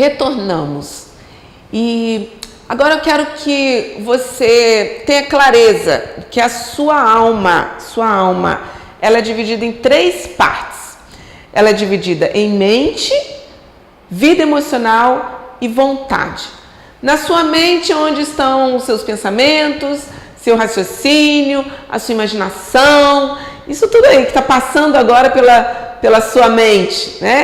retornamos. E agora eu quero que você tenha clareza que a sua alma, ela é dividida em 3 partes. Ela é dividida em mente, vida emocional e vontade. Na sua mente, onde estão os seus pensamentos, seu raciocínio, a sua imaginação, isso tudo aí que está passando agora pela sua mente, né?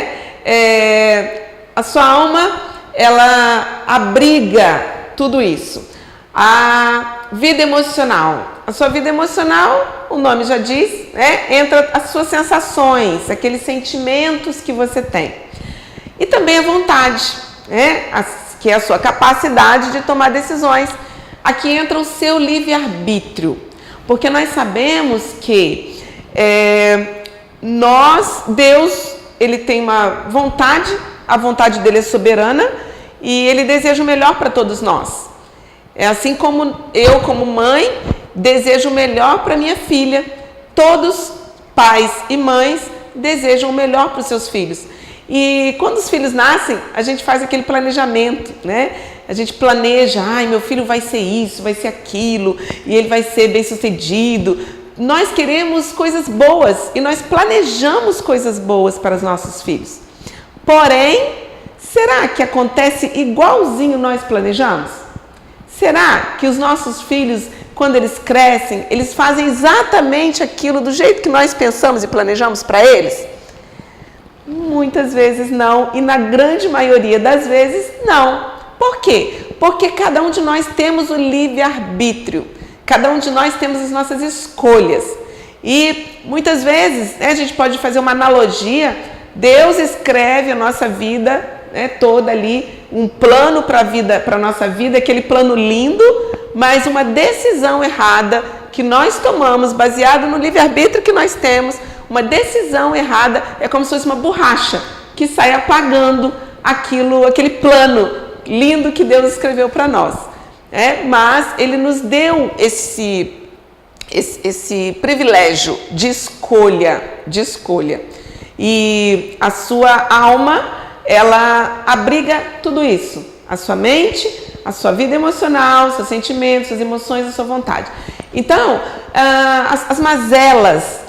A sua alma, ela abriga tudo isso. A vida emocional. A sua vida emocional, o nome já diz, né? Entra as suas sensações, aqueles sentimentos que você tem. E também a vontade, né? Que é a sua capacidade de tomar decisões. Aqui entra o seu livre-arbítrio. Porque nós sabemos que Deus, ele tem uma vontade, a vontade dele é soberana e ele deseja o melhor para todos nós. É assim como eu, como mãe, desejo o melhor para minha filha. Todos, pais e mães, desejam o melhor para os seus filhos. E quando os filhos nascem, a gente faz aquele planejamento, né? A gente planeja, meu filho vai ser isso, vai ser aquilo, e ele vai ser bem-sucedido. Nós queremos coisas boas e nós planejamos coisas boas para os nossos filhos. Porém, será que acontece igualzinho nós planejamos? Será que os nossos filhos, quando eles crescem, eles fazem exatamente aquilo do jeito que nós pensamos e planejamos para eles? Muitas vezes não, e na grande maioria das vezes não. Por quê? Porque cada um de nós temos o livre-arbítrio, cada um de nós temos as nossas escolhas. E muitas vezes, a gente pode fazer uma analogia, Deus escreve a nossa vida, toda ali, um plano para a nossa vida, aquele plano lindo, mas uma decisão errada que nós tomamos, baseado no livre-arbítrio que nós temos, uma decisão errada é como se fosse uma borracha que sai apagando aquele plano lindo que Deus escreveu para nós. Mas Ele nos deu esse privilégio de escolha. E a sua alma, ela abriga tudo isso. A sua mente, a sua vida emocional, seus sentimentos, suas emoções, a sua vontade. Então, as mazelas,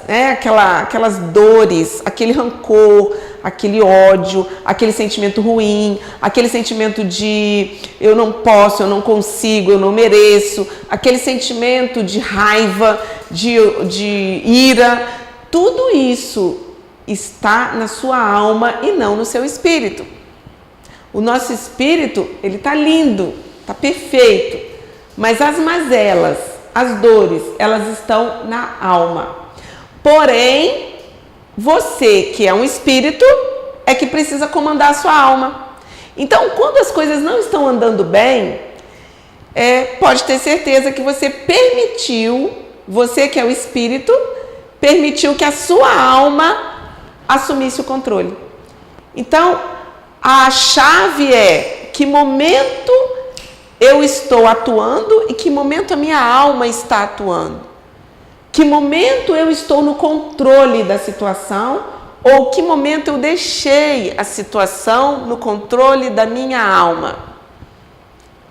aquelas dores, aquele rancor, aquele ódio, aquele sentimento ruim, aquele sentimento de eu não posso, eu não consigo, eu não mereço, aquele sentimento de raiva, de ira, tudo isso está na sua alma e não no seu espírito. O nosso espírito, ele está lindo, está perfeito, mas as mazelas, as dores, elas estão na alma. Porém, você que é um espírito, é que precisa comandar a sua alma. Então, quando as coisas não estão andando bem, pode ter certeza que você permitiu, você que é o espírito, permitiu que a sua alma assumisse o controle. Então, a chave é que momento eu estou atuando e que momento a minha alma está atuando. Que momento eu estou no controle da situação ou que momento eu deixei a situação no controle da minha alma.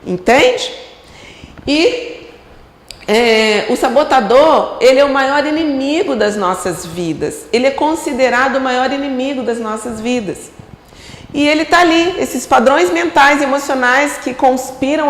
Entende? E o sabotador, ele é o maior inimigo das nossas vidas. Ele é considerado o maior inimigo das nossas vidas. E ele está ali, esses padrões mentais e emocionais que conspiram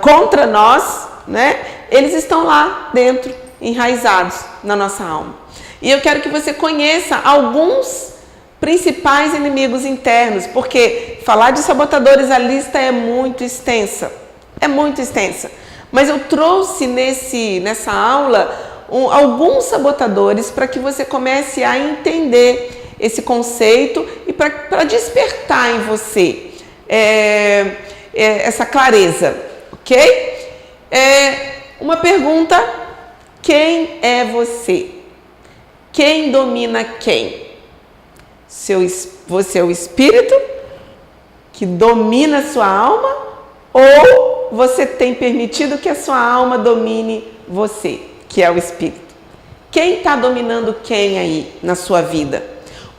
contra nós, né? Eles estão lá dentro, enraizados na nossa alma. E eu quero que você conheça alguns principais inimigos internos, porque falar de sabotadores, a lista é muito extensa. É muito extensa. Mas eu trouxe nessa aula alguns sabotadores para que você comece a entender esse conceito e para despertar em você essa clareza, ok? Uma pergunta: quem é você? Quem domina quem? Você é o espírito que domina a sua alma ou você tem permitido que a sua alma domine você, que é o espírito? Quem está dominando quem aí na sua vida?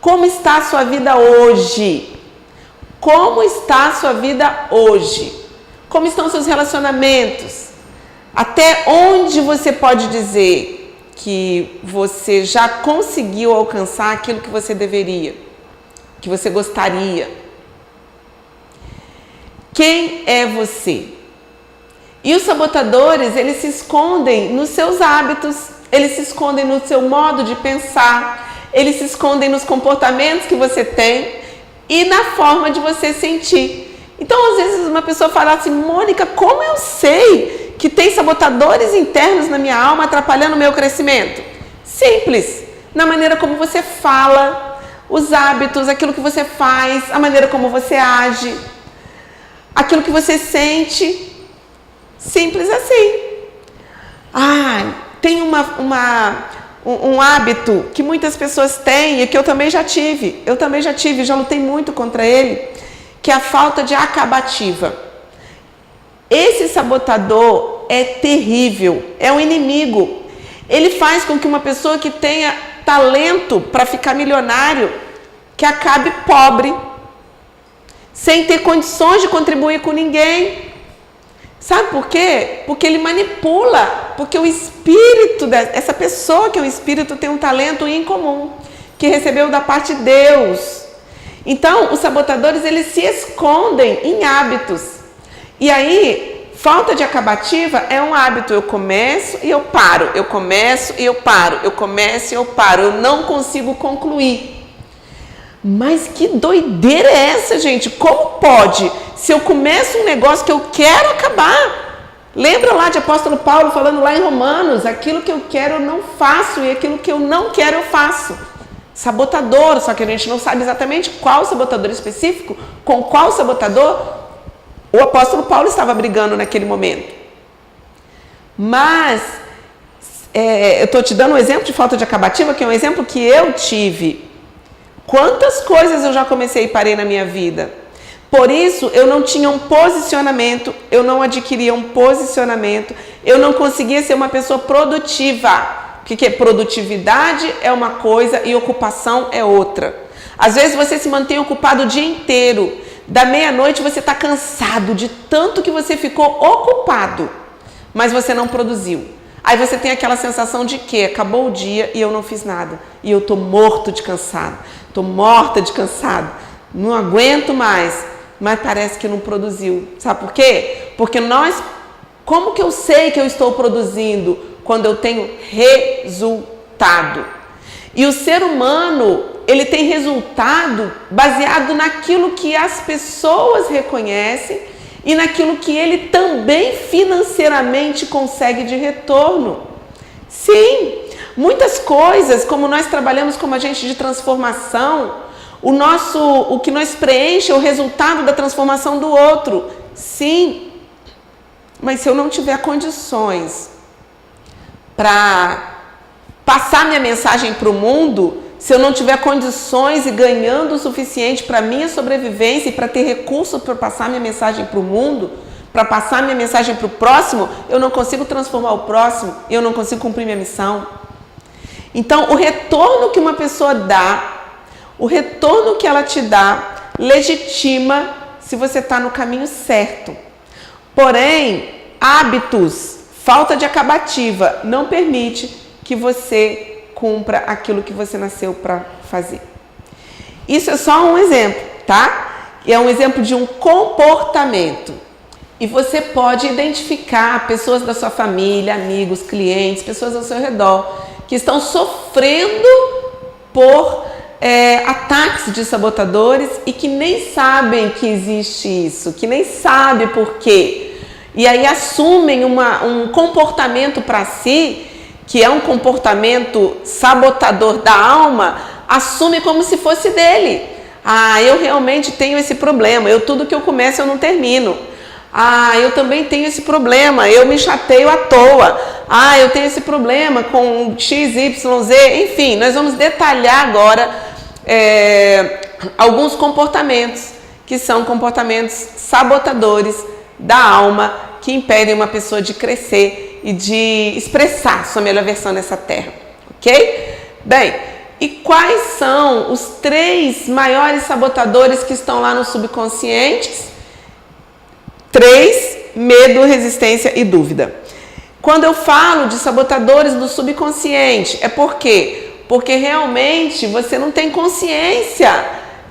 Como está a sua vida hoje? Como está a sua vida hoje? Como estão seus relacionamentos? Até onde você pode dizer que você já conseguiu alcançar aquilo que você deveria, que você gostaria? Quem é você? E os sabotadores, eles se escondem nos seus hábitos, eles se escondem no seu modo de pensar, eles se escondem nos comportamentos que você tem e na forma de você sentir. Então, às vezes, uma pessoa fala assim, Mônica, como eu sei que tem sabotadores internos na minha alma atrapalhando o meu crescimento? Simples, na maneira como você fala, os hábitos, aquilo que você faz, a maneira como você age, aquilo que você sente. Simples assim. Tem um hábito que muitas pessoas têm e que eu também já tive. Já lutei muito contra ele, que é a falta de acabativa. Esse sabotador é terrível, é um inimigo. Ele faz com que uma pessoa que tenha talento para ficar milionário, que acabe pobre, sem ter condições de contribuir com ninguém. Sabe por quê? Porque ele manipula, porque o espírito dessa pessoa que é um espírito tem um talento incomum, que recebeu da parte de Deus. Então, os sabotadores, eles se escondem em hábitos. E aí, falta de acabativa é um hábito. Eu começo e eu paro, eu começo e eu paro, eu começo e eu paro, eu não consigo concluir. Mas que doideira é essa, gente? Como pode? Se eu começo um negócio que eu quero acabar. Lembra lá de apóstolo Paulo falando lá em Romanos, aquilo que eu quero eu não faço e aquilo que eu não quero eu faço. Sabotador, só que a gente não sabe exatamente qual sabotador específico, com qual sabotador o apóstolo Paulo estava brigando naquele momento. Mas, eu estou te dando um exemplo de falta de acabativa, que é um exemplo que eu tive. Quantas coisas eu já comecei e parei na minha vida? Por isso, eu não tinha um posicionamento, eu não adquiria um posicionamento, eu não conseguia ser uma pessoa produtiva. O que é produtividade é uma coisa e ocupação é outra. Às vezes você se mantém ocupado o dia inteiro, da meia-noite você está cansado de tanto que você ficou ocupado, mas você não produziu. Aí você tem aquela sensação de que acabou o dia e eu não fiz nada. E eu estou morto de cansado. Estou morta de cansado. Não aguento mais. Mas parece que não produziu. Sabe por quê? Porque como que eu sei que eu estou produzindo? Quando eu tenho resultado. E o ser humano, ele tem resultado baseado naquilo que as pessoas reconhecem e naquilo que ele também financeiramente consegue de retorno. Sim, muitas coisas, como nós trabalhamos como agente de transformação, o que nós preenche é o resultado da transformação do outro. Sim, mas se eu não tiver condições para passar minha mensagem para o mundo, se eu não tiver condições e ganhando o suficiente para minha sobrevivência e para ter recursos para passar minha mensagem para o mundo, para passar minha mensagem para o próximo, eu não consigo transformar o próximo e eu não consigo cumprir minha missão. Então, o retorno que uma pessoa dá, o retorno que ela te dá, legitima se você está no caminho certo. Porém, hábitos, falta de acabativa, não permite que você cumpra aquilo que você nasceu para fazer. Isso é só um exemplo, tá? É um exemplo de um comportamento. E você pode identificar pessoas da sua família, amigos, clientes, pessoas ao seu redor que estão sofrendo por ataques de sabotadores e que nem sabem que existe isso, que nem sabem por quê. E aí assumem um comportamento para si, que é um comportamento sabotador da alma, assume como se fosse dele. Eu realmente tenho esse problema, tudo que eu começo eu não termino. Eu também tenho esse problema, eu me chateio à toa. Eu tenho esse problema com X, Y, Z. Enfim, nós vamos detalhar agora alguns comportamentos que são comportamentos sabotadores da alma que impedem uma pessoa de crescer e de expressar sua melhor versão nessa terra, ok? Bem, E quais são os 3 maiores sabotadores que estão lá no subconsciente? 3: medo, resistência e dúvida. Quando eu falo de sabotadores do subconsciente, é por quê? Porque realmente você não tem consciência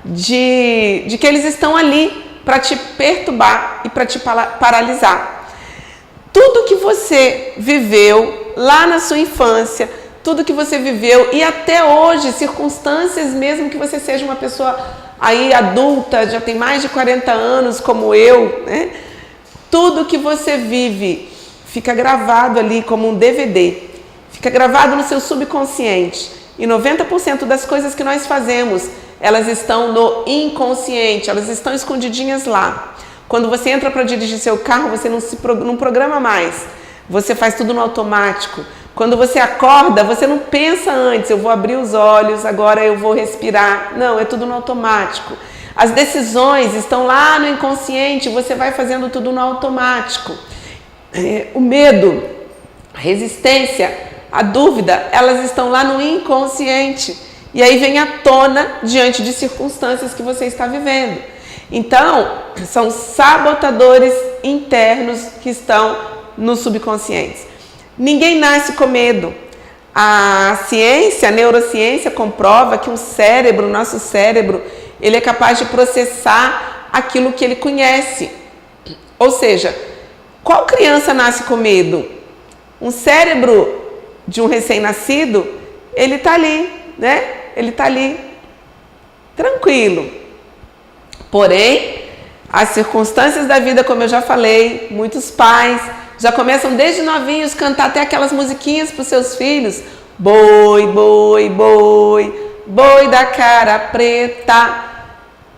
de que eles estão ali para te perturbar e para te paralisar. Tudo que você viveu lá na sua infância, tudo que você viveu e até hoje, circunstâncias mesmo que você seja uma pessoa aí adulta, já tem mais de 40 anos como eu, né? Tudo que você vive fica gravado ali como um DVD, fica gravado no seu subconsciente. E 90% das coisas que nós fazemos, elas estão no inconsciente, elas estão escondidinhas lá. Quando você entra para dirigir seu carro, você não programa mais, você faz tudo no automático. Quando você acorda, você não pensa antes, eu vou abrir os olhos, agora eu vou respirar. Não, é tudo no automático. As decisões estão lá no inconsciente, você vai fazendo tudo no automático. O medo, a resistência, a dúvida, elas estão lá no inconsciente. E aí vem à tona diante de circunstâncias que você está vivendo. Então, são sabotadores internos que estão no subconsciente. Ninguém nasce com medo. A ciência, a neurociência comprova que o nosso cérebro, ele é capaz de processar aquilo que ele conhece. Ou seja, qual criança nasce com medo? Um cérebro de um recém-nascido, ele está ali, né? Ele está ali, tranquilo. Porém, as circunstâncias da vida, como eu já falei, muitos pais já começam desde novinhos a cantar até aquelas musiquinhas para os seus filhos. Boi, boi, boi, boi da cara preta.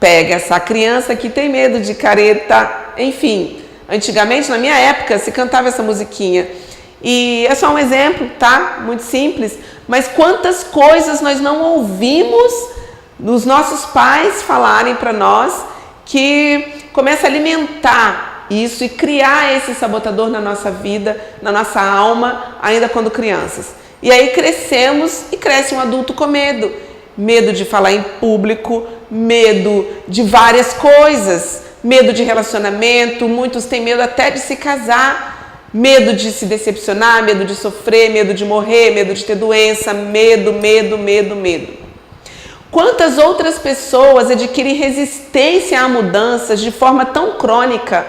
Pega essa criança que tem medo de careta. Enfim, antigamente, na minha época, se cantava essa musiquinha. E é só um exemplo, tá? Muito simples. Mas quantas coisas nós não ouvimos dos nossos pais falarem para nós que começa a alimentar isso e criar esse sabotador na nossa vida, na nossa alma, ainda quando crianças. E aí crescemos e cresce um adulto com medo. Medo de falar em público, medo de várias coisas, medo de relacionamento, muitos têm medo até de se casar, medo de se decepcionar, medo de sofrer, medo de morrer, medo de ter doença, medo. Quantas outras pessoas adquirem resistência a mudanças de forma tão crônica,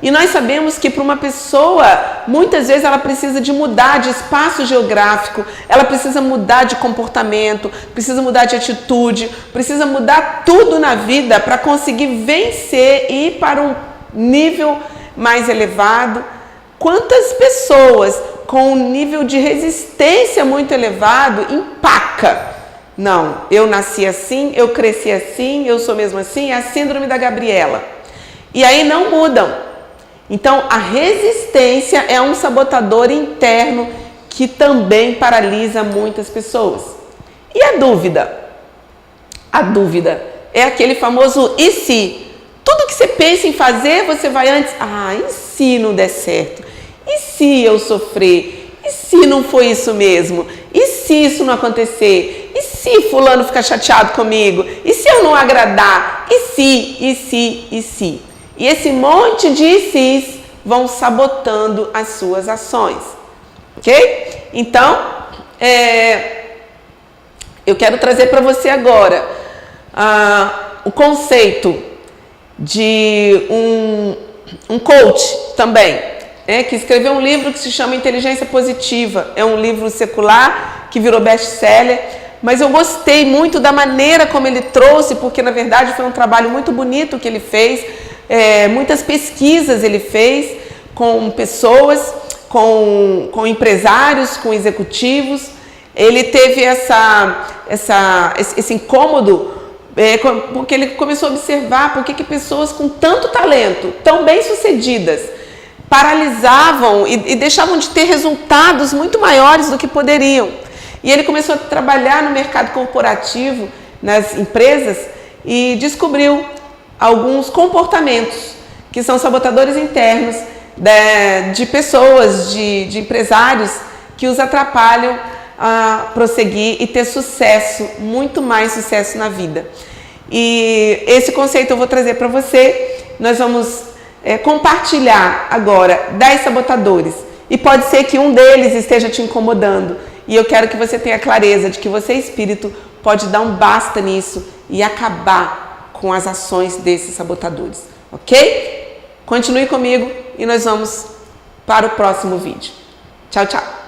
e nós sabemos que para uma pessoa, muitas vezes ela precisa de mudar de espaço geográfico, ela precisa mudar de comportamento, precisa mudar de atitude, precisa mudar tudo na vida para conseguir vencer e ir para um nível mais elevado. Quantas pessoas com um nível de resistência muito elevado empaca? Não, eu nasci assim, eu cresci assim, eu sou mesmo assim, é a síndrome da Gabriela. E aí não mudam. Então, a resistência é um sabotador interno que também paralisa muitas pessoas. E a dúvida? A dúvida é aquele famoso e se? Tudo que você pensa em fazer, você vai antes, e se não der certo? E se eu sofrer? E se não foi isso mesmo? E se isso não acontecer? E se fulano ficar chateado comigo? E se eu não agradar? E se? E esse monte de sis vão sabotando as suas ações, ok? Então, eu quero trazer para você agora o conceito de um coach também, que escreveu um livro que se chama Inteligência Positiva. É um livro secular que virou best-seller, mas eu gostei muito da maneira como ele trouxe, porque na verdade foi um trabalho muito bonito que ele fez. Muitas pesquisas ele fez com pessoas, com empresários, com executivos. Ele teve esse incômodo, porque ele começou a observar por que pessoas com tanto talento, tão bem-sucedidas, paralisavam e deixavam de ter resultados muito maiores do que poderiam. E ele começou a trabalhar no mercado corporativo, nas empresas, e descobriu alguns comportamentos que são sabotadores internos de pessoas, de empresários que os atrapalham a prosseguir e ter sucesso, muito mais sucesso na vida. E esse conceito eu vou trazer para você. Nós vamos compartilhar agora 10 sabotadores. E pode ser que um deles esteja te incomodando. E eu quero que você tenha clareza de que você, espírito, pode dar um basta nisso e acabar com as ações desses sabotadores. Ok? Continue comigo e nós vamos para o próximo vídeo. Tchau, tchau!